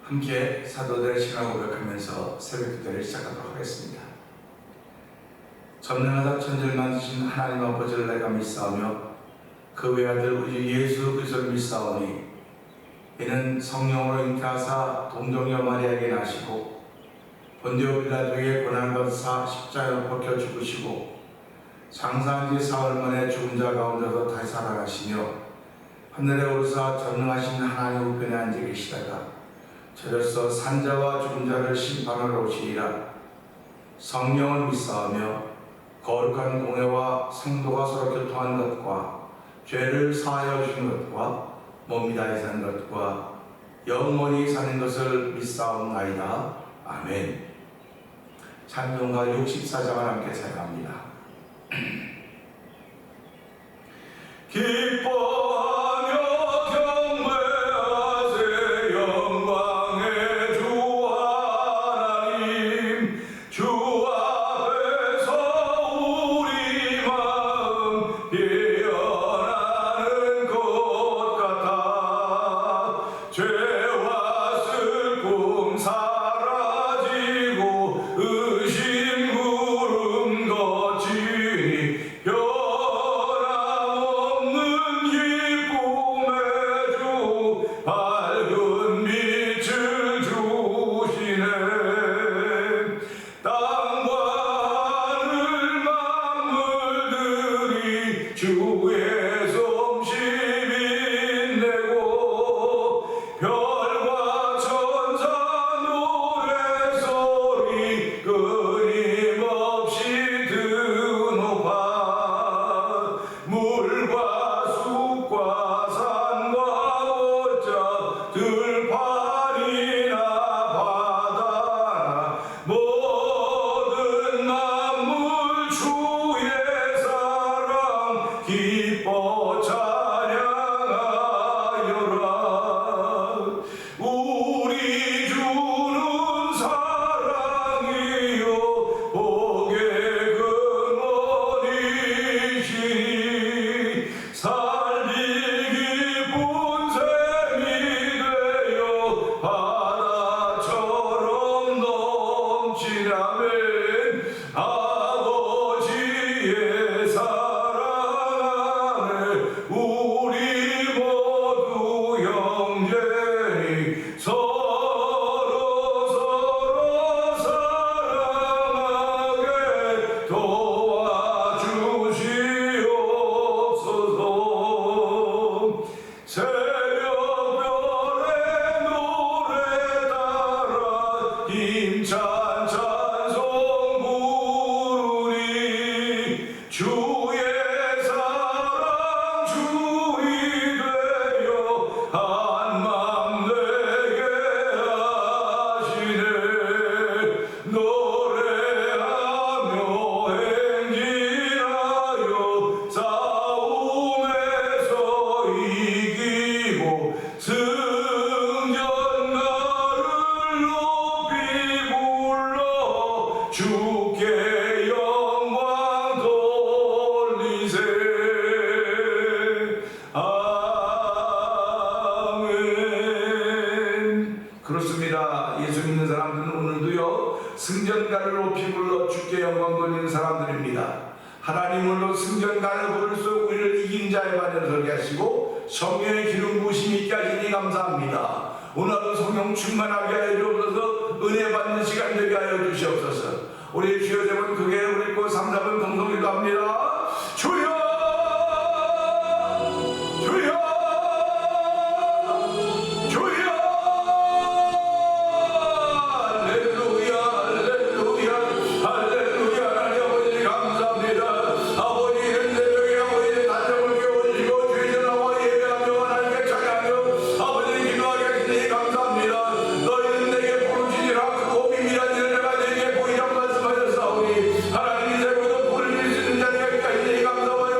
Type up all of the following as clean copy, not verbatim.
함께 사도들의 신앙을 고백하면서 새벽기도를 시작하도록 하겠습니다. 전능하다 천지를 만드신 하나님 아버지를 내가 믿사오며 그 외아들 우리 예수 그리스도를 믿사오니 이는 성령으로 잉태하사 동정녀 마리아에게 나시고 본디오 빌라도에게 고난받으사 십자가로 벗겨 죽으시고 장사한 지 사흘 만에 죽은 자 가운데서 다시 살아가시며 하늘에 오르사 전능하신 하나님 우편에 앉아 계시다가 저로서 산자와 죽은 자를 심판하러 오시리라. 성령을 믿사오며 거룩한 공회와 성도가 서로 교통한 것과 죄를 사하여 주는 것과 몸이 다해 사는 것과 영원히 사는 것을 믿사옵나이다. 아멘. 찬송가 64장을 함께 찬양합니다. 기뻐하며 경배하세 영광의 주 하나님, 주 앞에서 우리 마음 피어나는 것 같아. 죄와 슬픔 사라지고 의심 구름 거치니 밝은 빛을 주시네. 땅과 하늘 만물들이 주의 솜씨 빛내고 별과 천사 노래소리 끊임없이 드높아. 물과 숲과 산과 들판이나 바다나 모든 만물 주의 사랑 기뻐 찬양하여라. 우리 주는 사랑이요 복의 근원이시니 살기 깊은 샘이 되어 바다처럼 넘치라면 아버지의 사랑 안에 우리 모두 형제니 서로 사랑하게 도와주시옵소서. 새벽별의 노래 따라 힘찬 찬송 부르니 주의 사랑 주이 되어 한맘 되게 하시네. 노래하며 행진하여 싸움에서 이기고 승전가를 높이 불러 주께 영광 돌리세. 아멘. 그렇습니다. 예수 믿는 사람들은 오늘도요 승전가를 높이 불러 주께 영광 돌리는 사람들입니다. 하나님으로 승전가를 부르소 우리를 이긴 자의 반열을 서게 하시고 성령의 기름 부으심이 있게 하시니 감사합니다. 오늘도 성령 충만하게 하여 주옵소서. 은혜 받는 시간 되게 하여 주시옵소서. 우리 주여 제번 크게 우리 고 3, 4번 동성기도 합니다. 주여 주여 주여 할렐루야 할렐루야 할렐루야. 하나님 아버지 감사합니다. 아버지는 새벽에 아버지의 단정을 깨워주시고 주의 전하와 예배하며 하나님께 찬양하며 아버지를 기도하게 하시니 감사합니다. 너희는 내게 부르시니라 크고 비밀한 일을 내가 내게 보이라고 말씀하셨사오니 하나님이 세고도 부르실 수 있는 자리가 있으니 감사하여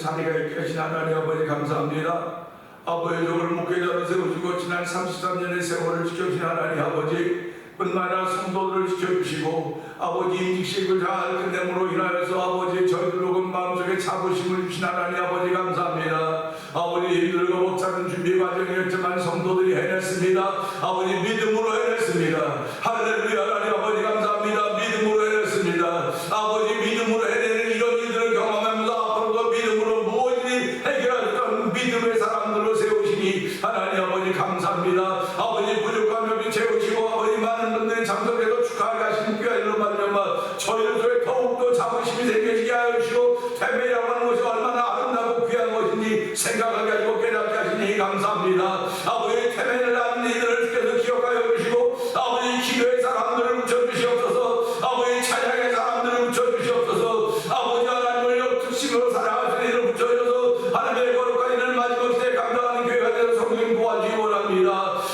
자리가 있게 하신 하나님 아버지 감사합니다. 아버지 종을 목회자로 세우시고 지난 33년의 세월을 지켜주신 하나님 아버지 뿐만 아니라 성도들을 지켜주시고 아버지 임직식을 잘 끝냄으로 인하여서 아버지 저희들 혹은 마음속에 자부심을 주신 하나님 아버지 감사합니다. 아버지 힘들고 못하는 준비 과정이었지만 성도들이 해냈습니다. 아버지 믿음으로 해냈습니다. 할렐루야. 하나님 아버지 감사합니다. 믿음으로 해냈습니다. 아버지 믿음으로 해내는 이런 일들을 경험하면서 앞으로도 믿음으로 무엇이든 해결하던 믿음의 사람들로 세우시니 하나님 아버지 감사합니다. 아버지 부족한 여기 채우시고 아버지 많은 분들이 참석해서 축하하게 하시는 귀한 일로 말미암아 저희들 속에 더욱더 자부심이 생기게 하여 주시고 태매라고 하는 것이 얼마나 아름다고 귀한 것인지 생각하게 하시고 깨닫게 하시니 감사합니다. 아버지 태매를 하는 이들을 주께서 기억하여 주시고 아버지 기도의 사람들을 붙여주시옵소서. 아버지 찬양의 사람들을 붙여주시옵소서. 아버지 하나님을 역특심으로 사랑하시는 이들을 붙여주셔서 하나님의 거룩한 일을 마지막 시대에 감당하는 교회가 되어 성령 도와주기 원합니다.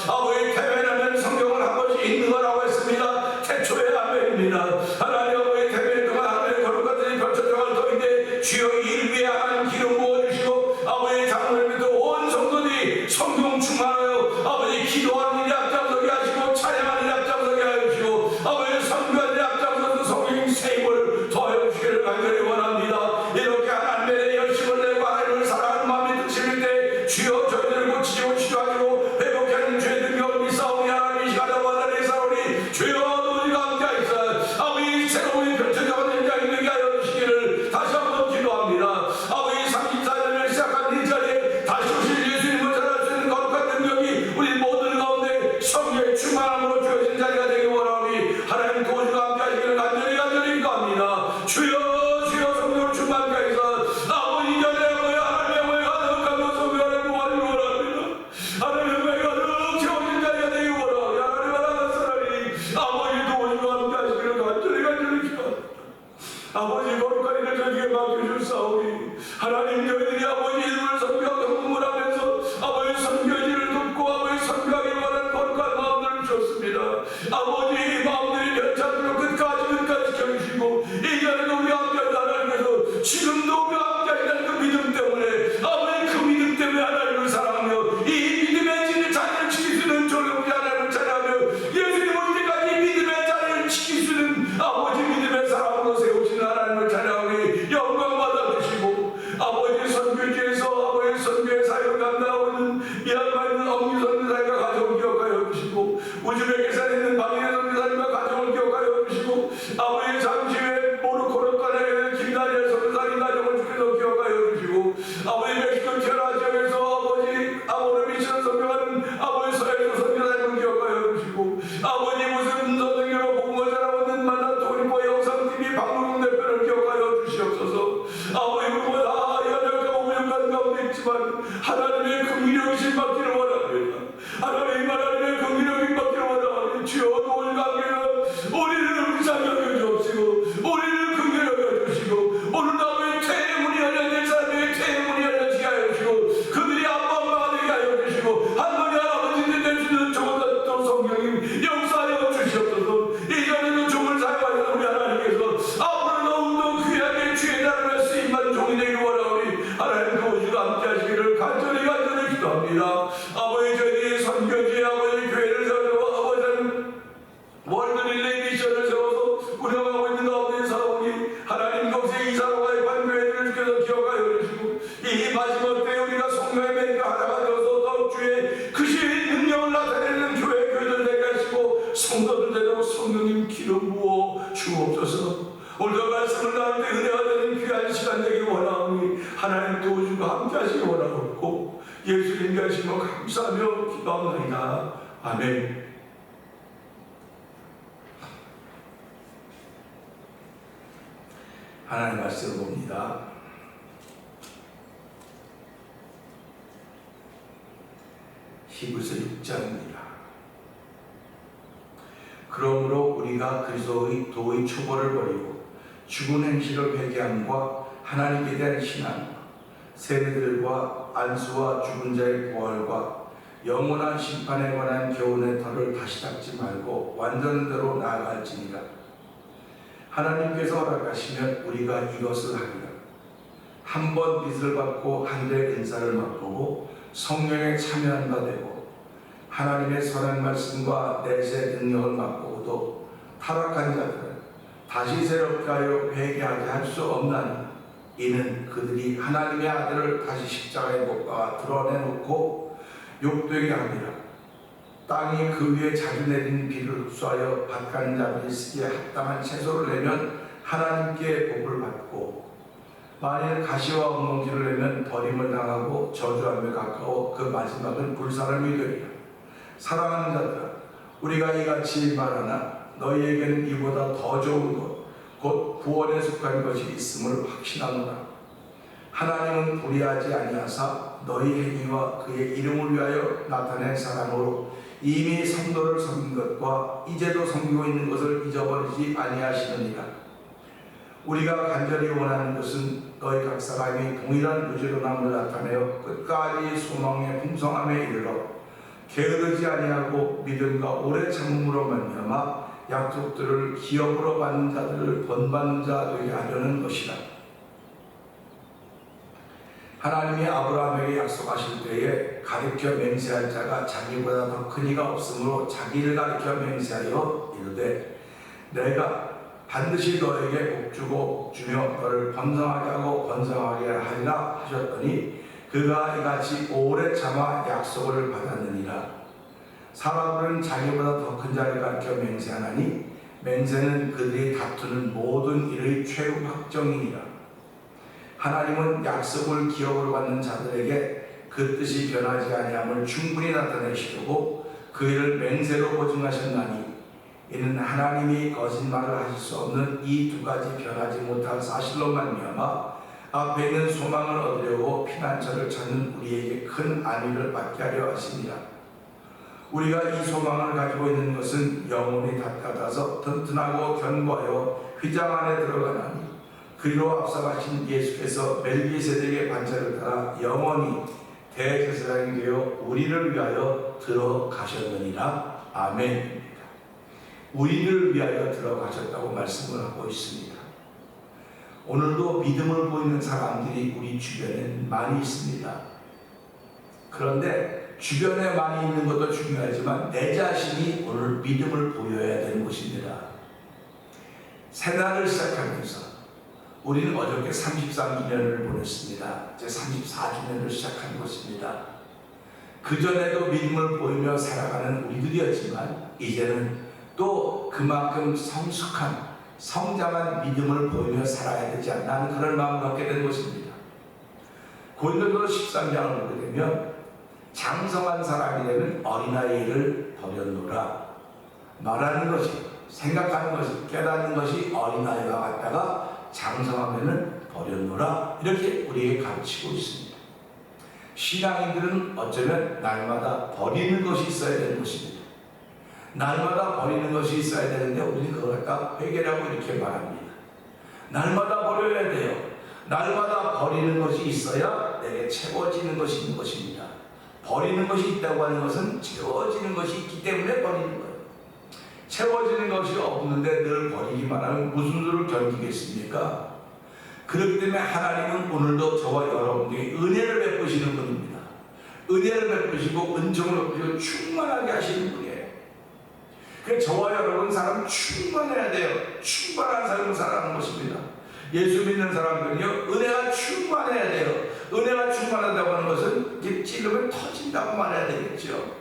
아버지 태매라면 성경을 한 번씩 읽는 거라고 했습니다. 태초에 아멘입니다. 하나님 아버지 태매 동안 하나님의 거룩한 일이 펼쳐져갈 터인데 주여 일 위에 하나님 기름 부어주시고 아버지 장로를 믿고 온 성도들이 성령 충만하여 아버지 기도하는 일이 앞장서게 하시고 찬양하는 일이 앞장서게 하여 주시고 아버지 선교하는 일이 앞장서서 성령 세임을 더하여 주시기를 간절히 원합니다. 이렇게 하나님의 열심을 내고 하나님을 사랑하는 마음이 드실 때 주여 저희들을 고치시고 치료하시고 회복하는 죄들 경험이 싸우니 하나님 이 시간에 원하는 사오니 주여 우리가 함께하시사 아버지 새로운 펼쳐져가는 인자 있는 게 하여 주시기를 다시 한번 기도합니다. 아버지 34년을 시작한 이 자리에 다시 오실 예수님을 전할 수 있는 거룩한 능력이 우리 모든 가운데 성령의 충만함으로 주어진 자리가 되기 원하오니 하나님 도우시고 함께하시기를 간절히 기도합니다. 주여 주여 성령을 충만케 하시사 아버지 전에 하나님의 가득한 성령을 도와주기 원합니다. 하나님의 가득 채워진 자리가 되기 원하오니 하나님 하나님 사랑이 아버지 도우시고 함께하시기를 간절히 기도합니다. 아버지 거룩한 일을 저에게 맡겨주사오니 하나님 저희들이 아버지 이름을 선교하고 헌금을 하면서 아버지 선교지를 돕고 아버지 선교하기 원하는 거룩한 마음들을 주셨습니다. 아버지 마음들이 변찮도록 끝까지 지켜주시고 이전에도 우리 함께하는 하나님께서 지금도 우리 함께하는 그 믿음 때문에 아버지 그 믿음 때문에 하나님을 사랑하며 이 믿음의 진리 자리를 지킬 수 있는 조력이 하나님을 찬양하며 예수님 올 때까지 이 믿음의 자리를 지킬 수 있는 아버지 믿음의 사람으로 세우시는 하나님을 찬양하니 영광 받아주시고 아버지 선교지에서 아버지 선교의 사역을 감당하고 있는 이 양반은 엄기 선교사님과 가정을 기억하여 주시고 우즈베키스탄에 있는 박인혜 선교사님과 가정을 기억하여 주시고 아버지 잠시 후에 모로코로 떠나게 된 김다니엘 선교사님 가정을 주께서 기억하여 주시고 아버지 멕시코 티아라 지역에서 아버지 아모르 미션 선교하는 아버지 서해서 선교사님을 기억하여 주시고 아버지 무슨 선교로 복음을 전하고 있는 만난 도리포 영상TV 박무동 대표를 기억하여 주시옵소서. 아버지 그보다 연약하고 무력한 가운데 있지만 하나님의 긍휼이 받기를 원합니다. 하나님의 긍휼이 받기를 원합니다. 주여 도우시고 우리를 불쌍히 여겨주시고 우리를 긍휼히 여겨주시고 오늘도 아버지 태문이 열려진 사람에게 태문이 열려지게 하여 주시고 그들이 한번만 되게 하여 주시고 한번이 아버지들 될 수 있는 좋은 또 성령님 역사하여 주시옵소서. 이전에도 종을 사용하시는 우리 하나님께서 앞으로 더욱더 귀하게 주의 나라를 쓰임받은 종이 되기 원하오니 하나님 도우시고 함께 하시기를 간절히 기도합니다. 아버지 저희들이 선교지에 아버지 교회를 세우고 아버지는 월드 릴레이 미션을 세워서 운영하고 있는 가운데 사오니 하나님 거기에 이사로 가입한 교회들을 주께서 기억하여 주시고 이 마지막 때 우리가 성령의 맹가 하나가 되어서 더욱 주의 그시의 능력을 나타내는 교회들 되게 하시고 성도들 되도록 성령님 기름 부어 주옵소서. 오늘도 말씀을 나누는데 은혜가 되는 귀한 시간 되기 원하오니 하나님 도우시고 함께 하시기 원하옵고 예수님께 하시며 감사하며 기도합니다. 아멘. 하나님 말씀 봅니다. 히브리서 6장입니다. 그러므로 우리가 그리스도의 도의 초보를 버리고 죽은 행실을 회개함과 하나님께 대한 신앙, 세례들과 안수와 죽은 자의 부활과 영원한 심판에 관한 교훈의 털을 다시 닦지 말고 완전대로 나아갈지니라. 하나님께서 허락하시면 우리가 이것을 하리라. 한 번 빚을 받고 하늘의 은사를 맛보고 성령에 참여한 바 되고 하나님의 선한 말씀과 내세 능력을 맛보고도 타락한 자들은 다시 새롭게 하여 회개하게 할 수 없나니 이는 그들이 하나님의 아들을 다시 십자가에 못 박아 드러내놓고 욕되게 합니다. 땅이 그 위에 자주 내린 비를 흡수하여 밭가는 자들이 쓰기에 합당한 채소를 내면 하나님께 복을 받고 만일 가시와 엉겅퀴를 내면 버림을 당하고 저주함에 가까워 그 마지막은 불사람이 되리라. 사랑하는 자들아, 우리가 이같이 말하나 너희에게는 이보다 더 좋은 것 곧 구원에 속한 것이 있음을 확신하노라. 하나님은 불의하지 아니하사 너희 행위와 그의 이름을 위하여 나타낸 사랑으로 이미 성도를 섬긴 것과 이제도 섬기고 있는 것을 잊어버리지 아니하시느니라. 우리가 간절히 원하는 것은 너희 각 사람이 동일한 의지로남을 나타내어 끝까지 소망의 풍성함에 이르러 게으르지 아니하고 믿음과 오래 참음으로 말미암아 약속들을 기업으로 받는 자들을 본받는 자 되게 하려는 것이라. 하나님이 아브라함에게 약속하실 때에 가르쳐 맹세할 자가 자기보다 더 큰 이가 없으므로 자기를 가르쳐 맹세하여 이르되 내가 반드시 너에게 복주고 복주며 너를 번성하게 하고 번성하게 하리라 하셨더니 그가 이같이 오래 참아 약속을 받았느니라. 사람들은 자기보다 더 큰 자를 가르쳐 맹세하나니 맹세는 그들이 다투는 모든 일의 최후 확정이니라. 하나님은 약속을 기업으로 받는 자들에게 그 뜻이 변하지 아니함을 충분히 나타내시려고 그 일을 맹세로 보증하셨나니 이는 하나님이 거짓말을 하실 수 없는 이 두 가지 변하지 못할 사실로 말미암아 앞에 있는 소망을 얻으려고 피난처를 찾는 우리에게 큰 안위를 받게 하려 하십니다. 우리가 이 소망을 가지고 있는 것은 영혼이 닫아서 튼튼하고 견고하여 휘장 안에 들어가나니 그리로 앞서가신 예수께서 멜기세덱의 반차를 따라 영원히 대제사장이 되어 우리를 위하여 들어가셨느니라. 아멘입니다. 우리를 위하여 들어가셨다고 말씀을 하고 있습니다. 오늘도 믿음을 보이는 사람들이 우리 주변에 많이 있습니다. 그런데 주변에 많이 있는 것도 중요하지만 내 자신이 오늘 믿음을 보여야 되는 것입니다. 새날을 시작하면서 우리는 어저께 33주년을 보냈습니다. 이제 34주년을 시작한 것입니다. 그전에도 믿음을 보이며 살아가는 우리들이었지만 이제는 또 그만큼 성숙한 성장한 믿음을 보이며 살아야 되지 않나 하는 그런 마음을 갖게 된 것입니다. 고린도서 13장을 보게 되면 장성한 사람이 되면 어린아이를 버렸노라. 말하는 것이, 생각하는 것이, 깨닫는 것이 어린아이와 같다가 장성하면은 버렸노라. 이렇게 우리에게 가르치고 있습니다. 신앙인들은 어쩌면 날마다 버리는 것이 있어야 되는 것입니다. 날마다 버리는 것이 있어야 되는데 우리는 그걸 갖다 회개라고 이렇게 말합니다. 날마다 버려야 돼요. 날마다 버리는 것이 있어야 내게 채워지는 것이 있는 것입니다. 버리는 것이 있다고 하는 것은 채워지는 것이 있기 때문에 버리는 거예요. 채워지는 것이 없는데 늘 버리기만 하면 무슨 수를 견디겠습니까? 그렇기 때문에 하나님은 오늘도 저와 여러분에게 은혜를 베푸시는 분입니다. 은혜를 베푸시고 은총을 베푸시고 충만하게 하시는 분이에요. 그래서 저와 여러분 사람 충만해야 돼요. 충만한 삶을 살아가는 것입니다. 예수 믿는 사람들은요, 은혜가 충만해야 돼요. 은혜가 충만하다고 하는 것은 찔르면 터진다고 말해야 되겠죠.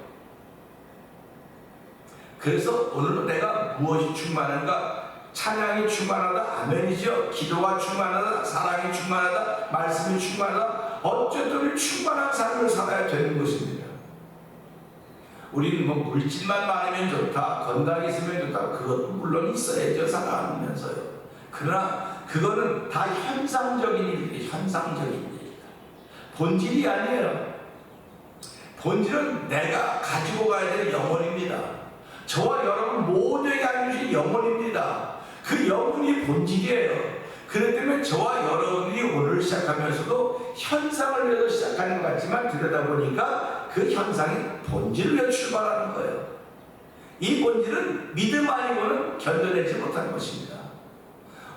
그래서 오늘도 내가 무엇이 충만한가? 찬양이 충만하다, 아멘이죠. 기도가 충만하다, 사랑이 충만하다, 말씀이 충만하다. 어쨌든 충만한 삶을 살아야 되는 것입니다. 우리는 뭐 물질만 많으면 좋다, 건강이 있으면 좋다, 그것도 물론 있어야죠, 살아가면서요. 그러나 그거는 다 현상적인 일이에요. 현상적인 일이다. 본질이 아니에요. 본질은 내가 가지고 가야 될 영혼입니다. 저와 여러분 모두에게 안겨주신 영혼입니다. 그 영혼이 본질이에요. 그렇기 때문에 저와 여러분이 오늘 시작하면서도 현상을 위해서 시작하는 것 같지만 들여다보니까 그 현상이 본질을 위해 출발하는 거예요. 이 본질은 믿음 아니고는 견뎌내지 못하는 것입니다.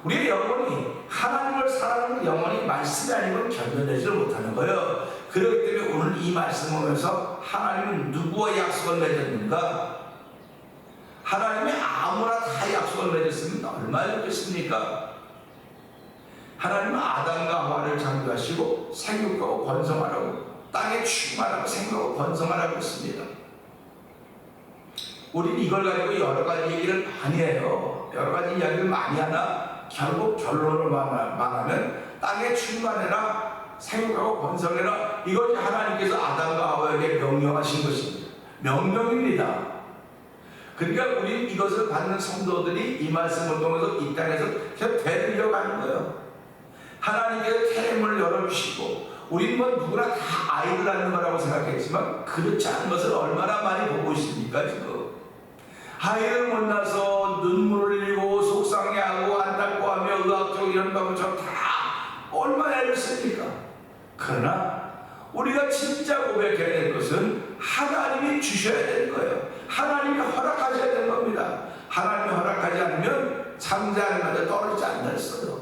우리의 영혼이 하나님을 사랑하는 영혼이 말씀이 아니면 견뎌내지를 못하는 거예요. 그렇기 때문에 오늘 이 말씀을 보면서 하나님은 누구와 약속을 맺었는가? 하나님이 아무나 다 약속을 맺었으면 얼마나 좋겠습니까? 하나님은 아담과 하와를 창조하시고 생육하고 번성하라고, 땅에 충만하고 생육하고 번성하라고 했습니다. 우리는 이걸 가지고 여러 가지 얘기를 많이 해요. 여러 가지 이야기를 많이 하나 결국 결론을 말하면 땅에 충만해라, 생육하고 번성해라, 이것이 하나님께서 아담과 하와에게 명령하신 것입니다. 명령입니다. 그러니까 우리는 이것을 받는 성도들이 이 말씀을 통해서 이 땅에서 계속 되돌려 가는 거예요. 하나님께서 태임을 열어주시고, 우리는 뭐 누구나 다 아이들 낳는 거라고 생각했지만 그렇지 않은 것을 얼마나 많이 보고 있습니까 지금. 아이를 못 낳아서 눈물을 흘리고 속상해하고 안타까워하며 의학적 이런 방법처럼 다 얼마나 애를 씁니까? 그러나 우리가 진짜 고백해야 될 것은 하나님이 주셔야 될 거예요. 하나님이 허락하셔야 될 겁니다. 하나님이 허락하지 않으면 잠자리마다 떨어지지 않는다 했어요.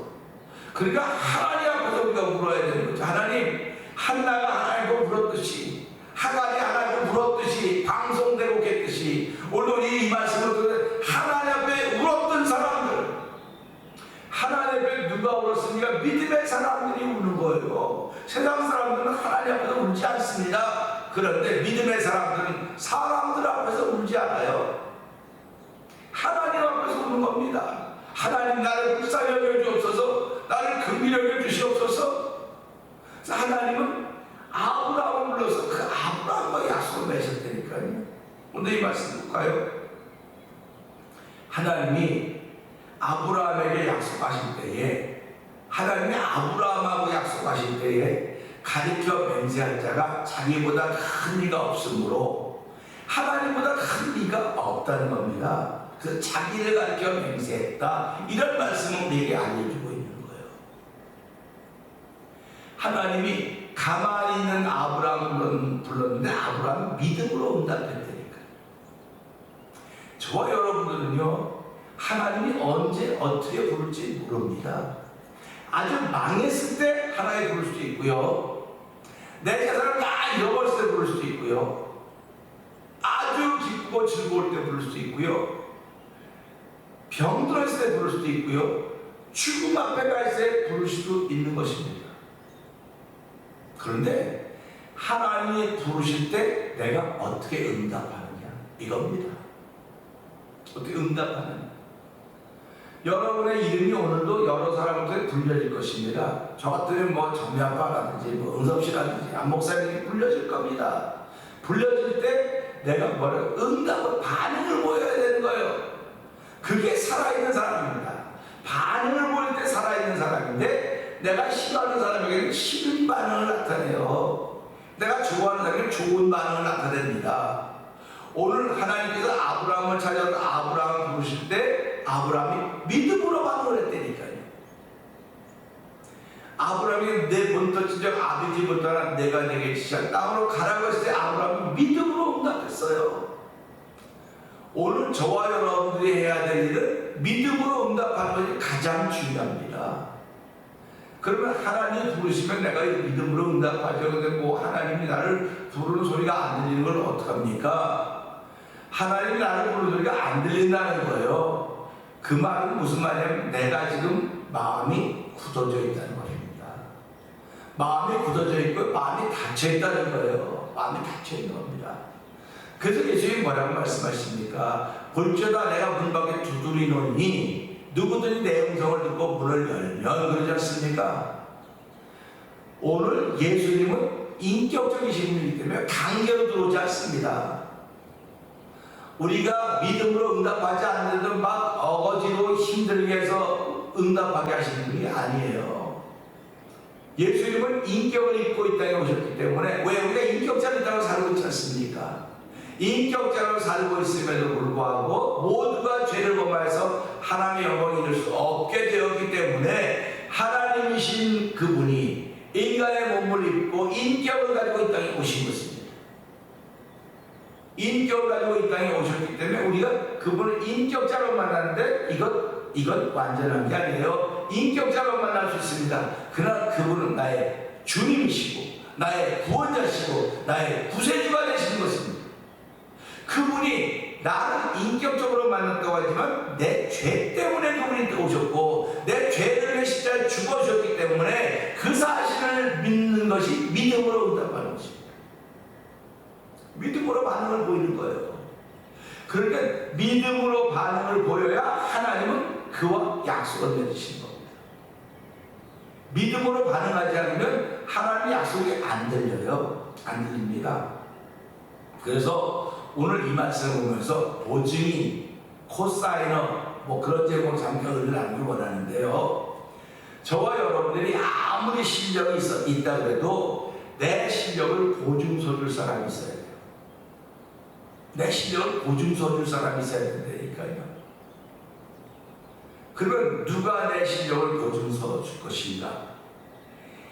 그러니까 하나님 앞에서 우리가 물어야 되는 거죠. 하나님, 한나가 하나님을 물었듯이, 하갈이 하나님을 물었듯이, 방송되고 겠듯이, 오늘 이 말씀을 듣는 하나님 앞에 울었던 사람들, 하나님 앞에 누가 울었습니까? 믿음의 사람들이 우는 거예요. 세상 사람들은 하나님 앞에서 울지 않습니다. 그런데 믿음의 사람들은 사람들 앞에서 울지 않아요. 하나님 앞에서 우는 겁니다. 하나님, 나를 불쌍히 여겨주옵소서, 나를 긍휼히 여겨주시옵소서. 하나님은 아브라함을 불러서 그 아브라함과 약속을 맺었다니까요. 오늘 이 말씀 볼까요? 하나님이 아브라함에게 약속하실 때에, 하나님이 아브라함하고 약속하실 때에 가리켜 맹세할 자가 자기보다 큰 이가 없으므로 하나님보다 큰 이가 없다는 겁니다. 그래서 자기를 가리켜 맹세했다, 이런 말씀을 우리에게 알려주고 있는 거예요. 하나님이 가만히 있는 아브라함을 불렀는데 아브라함은 믿음으로 응답했다니까. 저와 여러분들은요, 하나님이 언제 어떻게 부를지 모릅니다. 아주 망했을 때 하나님 부를 수도 있고요, 내 재산을 다 잃어버렸을 때 부를 수도 있고요, 아주 기쁘고 즐거울 때 부를 수도 있고요, 병들었을 때 부를 수도 있고요, 죽음 앞에 가 있을 때 부를 수도 있는 것입니다. 그런데 하나님이 부르실 때 내가 어떻게 응답하느냐, 이겁니다. 어떻게 응답하느냐. 여러분의 이름이 오늘도 여러 사람한테 불려질 것입니다. 저 같으면 뭐 정리아빠라든지 뭐 응섭씨라든지 안목사님이 불려질 겁니다. 불려질 때 내가 뭐라고 응답을, 반응을 보여야 되는 거예요. 그게 살아있는 사람입니다. 반응을 보일 때 살아있는 사람인데, 내가 싫어하는 사람에게는 싫은 반응을 나타내요. 내가 좋아하는 사람에게는 좋은 반응을 나타냅니다. 오늘 하나님께서 아브라함을 찾아서 아브라함을 부르실 때 아브라함이 믿음으로 반응을 했다니까요. 아브라함이 내 본토 친정 아비집부터 내가 내게 지시한 땅으로 가라고 했을 때 아브라함이 믿음으로 응답했어요. 오늘 저와 여러분들이 해야 될 일은 믿음으로 응답하는 것이 가장 중요합니다. 그러면 하나님 부르시면 내가 믿음으로 응답하죠. 근데 뭐 하나님이 나를 부르는 소리가 안 들리는 걸 어떡합니까? 하나님이 나를 부르는 소리가 안 들린다는 거예요. 그 말은 무슨 말이냐면 내가 지금 마음이 굳어져 있다는 것입니다. 마음이 굳어져 있고 마음이 닫혀 있다는 거예요. 마음이 닫혀 있는 겁니다. 그래서 예수님이 뭐라고 말씀하십니까? 볼지어다 내가 문 밖에 두드리노니 누구든지 내 음성을 듣고 문을 열면, 그러지 않습니까? 오늘 예수님은 인격적이신 분이기 때문에 강제로 들어오지 않습니다. 우리가 믿음으로 응답하지 않는데도 막 어거지로 힘들게 해서 응답하게 하시는 분이 아니에요. 예수님은 인격을 입고 이 땅에 오셨기 때문에, 왜 우리가 인격자로 이 땅을 살고 있지 않습니까? 인격자로 살고 있음에도 불구하고 모두가 죄를 범하여서 하나님의 영광을 이룰 수 없게 되었기 때문에 하나님이신 그분이 인간의 몸을 입고 인격을 가지고 이 땅에 오신 것입니다. 인격을 가지고 이 땅에 오셨기 때문에 우리가 그분을 인격자로 만났는데 이건 완전한 게 아니에요. 인격자로 만날 수 있습니다. 그러나 그분은 나의 주님이시고 나의 구원자시고 나의 구세주가 되시는 것입니다. 그분이 나를 인격적으로 만났다고 하지만 내 죄 때문에 그분이 오셨고 내 죄를 십자가에 죽어주셨기 때문에 그 사실을 믿는 것이 믿음으로 응답하는 것입니다. 믿음으로 반응을 보이는 거예요. 그러니까 믿음으로 반응을 보여야 하나님은 그와 약속을 맺으신 겁니다. 믿음으로 반응하지 않으면 하나님의 약속이 안 들려요. 안 들립니다. 그래서 오늘 이 말씀을 보면서 보증인, 코사이너 뭐 그런 제목으로 잠깐 은혜를 나누길 원하는데요. 저와 여러분들이 아무리 실력이 있다 그래도 내 실력을 보증서 줄 사람이 있어야 돼요. 내 실력을 보증서 줄 사람이 있어야 된다니까요. 그러면 누가 내 실력을 보증서 줄 것인가?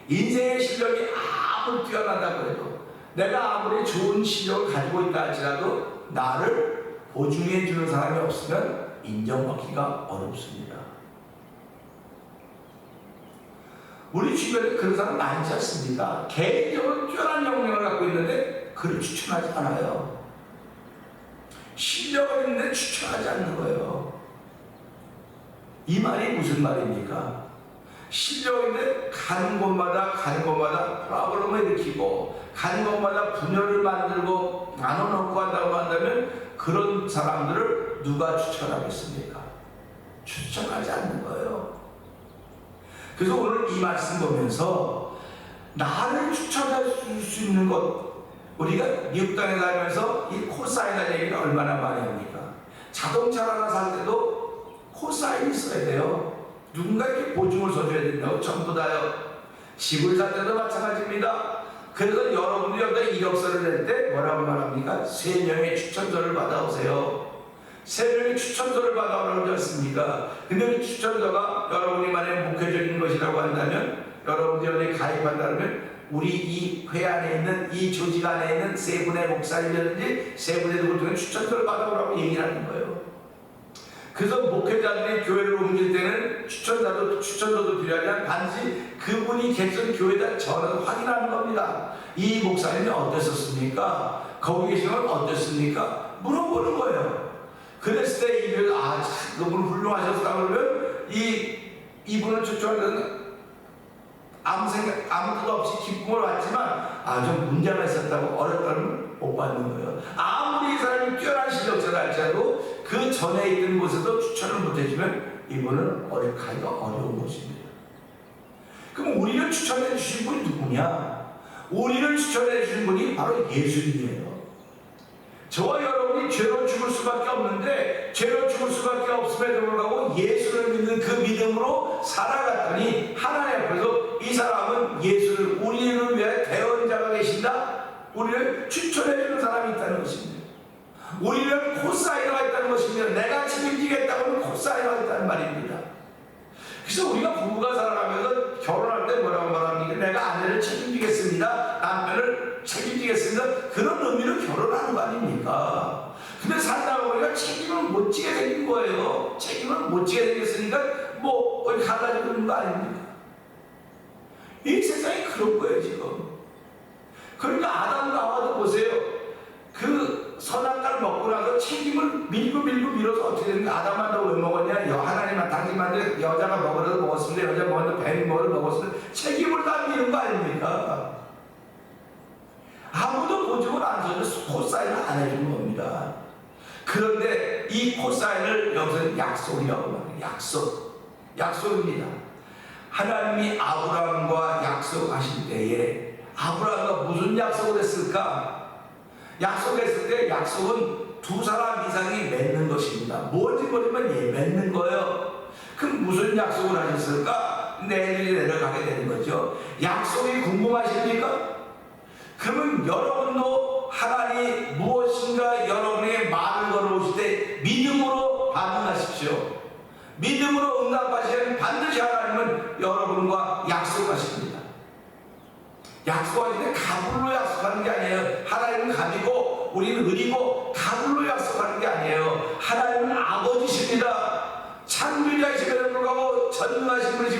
인생의 실력이 아무리 뛰어나다고 해도 내가 아무리 좋은 실력을 가지고 있다 할지라도 나를 보증해 주는 사람이 없으면 인정받기가 어렵습니다. 우리 주변에 그런 사람 많지 않습니까? 개인적으로 뛰어난 역량을 갖고 있는데 그를 추천하지 않아요. 실력은 있는데 추천하지 않는 거예요. 이 말이 무슨 말입니까? 실력인데 가는 곳마다 프로블럼을 일으키고 가는 곳마다 분열을 만들고 나눠놓고 한다고 한다면 그런 사람들을 누가 추천하겠습니까? 추천하지 않는 거예요. 그래서 오늘 이 말씀 보면서 나를 추천할 수 있는 것, 우리가 미국 땅에 살면서 이 코사인이라는 얘기가 얼마나 많이 합니까? 자동차를 하나 살 때도 코사인이 있어야 돼요. 누군가 이렇게 보증을 서줘야 된다고 전부 다요. 집을 살 때도 마찬가지입니다. 그래서 여러분들이 여기다 이력서를 낼 때 뭐라고 말합니까? 3명의 추천서를 받아오세요. 3명의 추천서를 받아오라고 하셨습니까? 근데 그 추천서가 여러분이 만약에 목회적인 것이라고 한다면 여러분들이 여기 가입한다면 우리 이 회 안에 있는 이 조직 안에 있는 3분의 목사님이라든지 3분의 누구를 통해 추천서를 받아오라고 얘기를 하는 거예요. 그래서 목회자들이 교회를 옮길 때는 추천서도 필요하지만 반드시 그분이 계신 교회에다 전화를 확인하는 겁니다. 이 목사님이 어땠었습니까? 거기 계신 건 어땠습니까? 물어보는 거예요. 그랬을 때 이분이 그분 훌륭하셨다 그러면 이분을 추천하는 아무 뜻 없이 기쁨을 받지만 좀 문제가 있었다고 어렵다면 못 받는 거예요. 아무리 이 사람이 뛰어난 실력자라 할지라도 그 전에 있던 곳에도 추천을 못 해주면 이분은 가기가 어려운 것입니다. 그럼 우리를 추천해 주신 분이 누구냐? 우리를 추천해 주신 분이 바로 예수님이에요. 저와 여러분이 죄로 죽을 수밖에 없는데 죄로 죽을 수밖에 없음에도 불구하고 예수를 믿는 그 믿음으로 살아갔더니 하나님 앞에서 이 사람은 예수를 우리를 위해 대언자가 계신다. 우리를 추천해주는 사람이 있다는 것입니다. 우리는 코사이너가 있다는 것입니다. 내가 책임지겠다고 하면 코사이너가 있다는 말입니다. 그래서 우리가 부부가 살아가면서 결혼할 때 뭐라고 말합니까? 내가 아내를 책임지겠습니다. 남편을 책임지겠습니다. 그런 의미로 결혼하는 거 아닙니까? 근데 살다 보니까 책임을 못 지게 생긴 거예요. 책임을 못 지게 생겼으니까 뭐 어디 가가지고 그런 거 아닙니까? 이 세상이 그런 거예요 지금. 그러니까 아담과 하와도 보세요. 그 선악과를 먹고 나서 책임을 밀고 밀어서 어떻게 되는가? 아담아 너 왜 먹었냐? 하나님은 당신한테 여자가 먹으라도 먹었습니다. 여자 먹었는데 뱀이 먹었습니다. 책임을 다 미는 거 아닙니까? 아무도 보증을 안 서서 코사인을 안 해주는 겁니다. 그런데 이 코사인을 여기서 약속이라고 말해요. 약속입니다. 하나님이 아브라함과 약속하실 때에 아브라함과 무슨 약속을 했을까? 약속했을 때 약속은 두 사람 이상이 맺는 것입니다. 뭔지 모르면 맺는 거예요. 그럼 무슨 약속을 하셨을까? 내일이 내려가게 되는 거죠. 약속이 궁금하십니까? 그러면 여러분도 하나님이 무엇인가 여러분의 말을 걸어오실 때 믿음으로 반응하십시오. 믿음으로 응답하시면 반드시 하나님은 여러분과 약속하십니다. 약속하실 때 가불로 약속하는 게 아니에요. 하나님은 갑이고 우리는 을이고 가불로 약속하는 게 아니에요. 하나님은 아버지십니다. 창조자이심에도 불구하고 전능하신 분이시고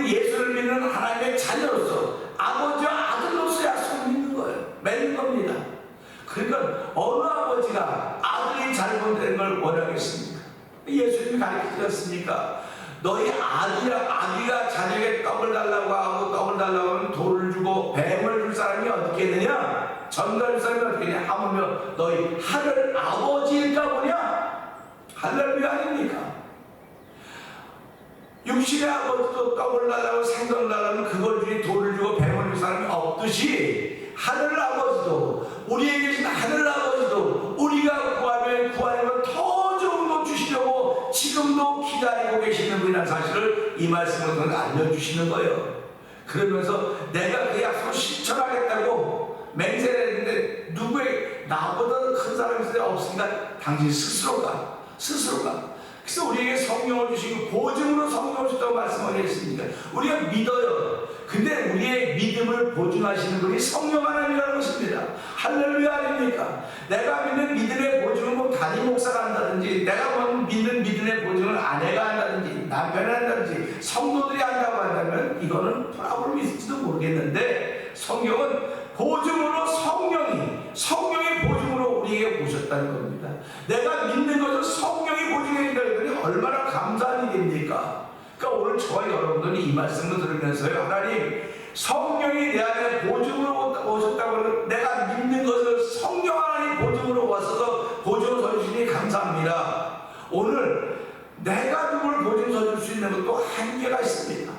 우리는 예수를 믿는 하나님의 자녀로서 아버지와 아들로서 약속을 믿는 거예요. 맺는 겁니다. 그러니까 어느 아버지가 아들이 잘못된 걸 원하겠습니까? 예수님이 가르치셨습니까? 너희 아기가 자녀에게 떡을 달라고 하고 떡을 달라고 하면 돌을 주고 뱀을 줄 사람이 어떻게 되냐? 전갈 줄 사람이 어떻게 되냐? 하물며 너희 하늘 아버지일까 보냐? 할렐루야 아닙니까? 육신의 아버지도 떡을 달라고 생선을 달라면 그걸 주니 돌을 주고 뱀을 줄 사람이 없듯이 하늘 아버지도 우리에게 계신 하늘 아버지도 우리가 구하면 구하는 걸 더 좋은 것 주시려고 지금도 기다리고 계시는 분이라는 사실을 이 말씀으로 알려주시는 거예요. 그러면서 내가 그 약속을 실천하겠다고 맹세를 했는데 누구의 나보다 큰 사람이 없으니까 당신 스스로가 그래서 우리에게 성령을 주시고 보증으로 성령을 주셨다고 말씀하셨습니다. 우리가 믿어요. 근데 우리의 믿음을 보증하시는 분이 성령 하나님이라는 것입니다. 할렐루야 아닙니까? 내가 믿는 믿음의 보증은 뭐 담임 목사가 한다든지, 내가 믿는 믿음의 보증을 아내가 한다든지, 남편이 한다든지, 성도들이 한다고 한다면 이거는 프라브를 있을지도 모르겠는데, 성경은 보증으로 성령이 보증으로 우리에게 오셨다는 겁니다. 내가 믿는 것을 성령이 보증해 준다니 얼마나 감사한 일입니까? 그러니까 오늘 저와 여러분들이 이 말씀을 들으면서요, 하나님 성령이 내 안에 보증으로 오셨다고 하면 내가 믿는 것을 성령 하나님 보증으로 와서 보증을 서주시니 감사합니다. 오늘 내가 누굴 보증 서줄 수 있는 것도 한계가 있습니다.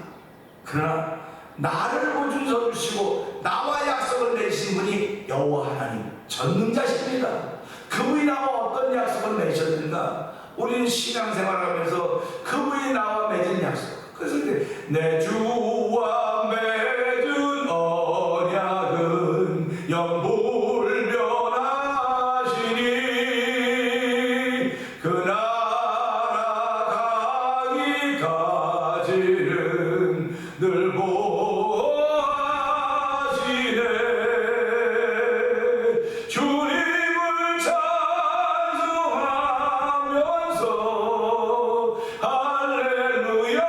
그러나 나를 보증 서주시고 나와 약속을 맺으신 분이 여호와 하나님 전능자십니다. 그분이 나와 어떤 약속을 맺으셨는가? 우리는 신앙생활을 하면서 그분이 나와 맺은 약속, 그래서 내 주와 맺은 언약은 영불변하시니 그 나라 가기까지는 늘 보호하시네. 주님을 찬송하면서 할렐루야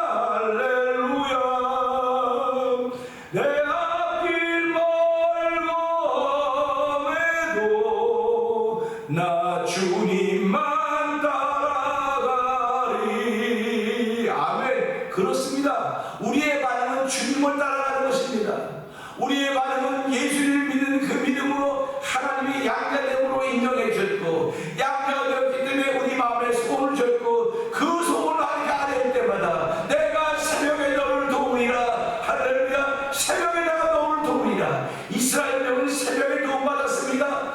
할렐루야 내 앞길 멀고매도 나 주님만 따라가리. 아멘. 그렇습니다. 우리의 반응은 주님을 따라가는 것입니다. 우리의 반응은 예수를 믿는 그 믿음으로 하나님이 양자됨으로 인정해 주셨고, 양자가 되었기 때문에 우리 마음에 소원을 줬고, 그 소원을 아뢰 때마다 내가 새벽에 너를 도우리라. 할렐루야. 새벽에 내가 너를 도우리라. 이스라엘 백성은 새벽에 도움받았습니다.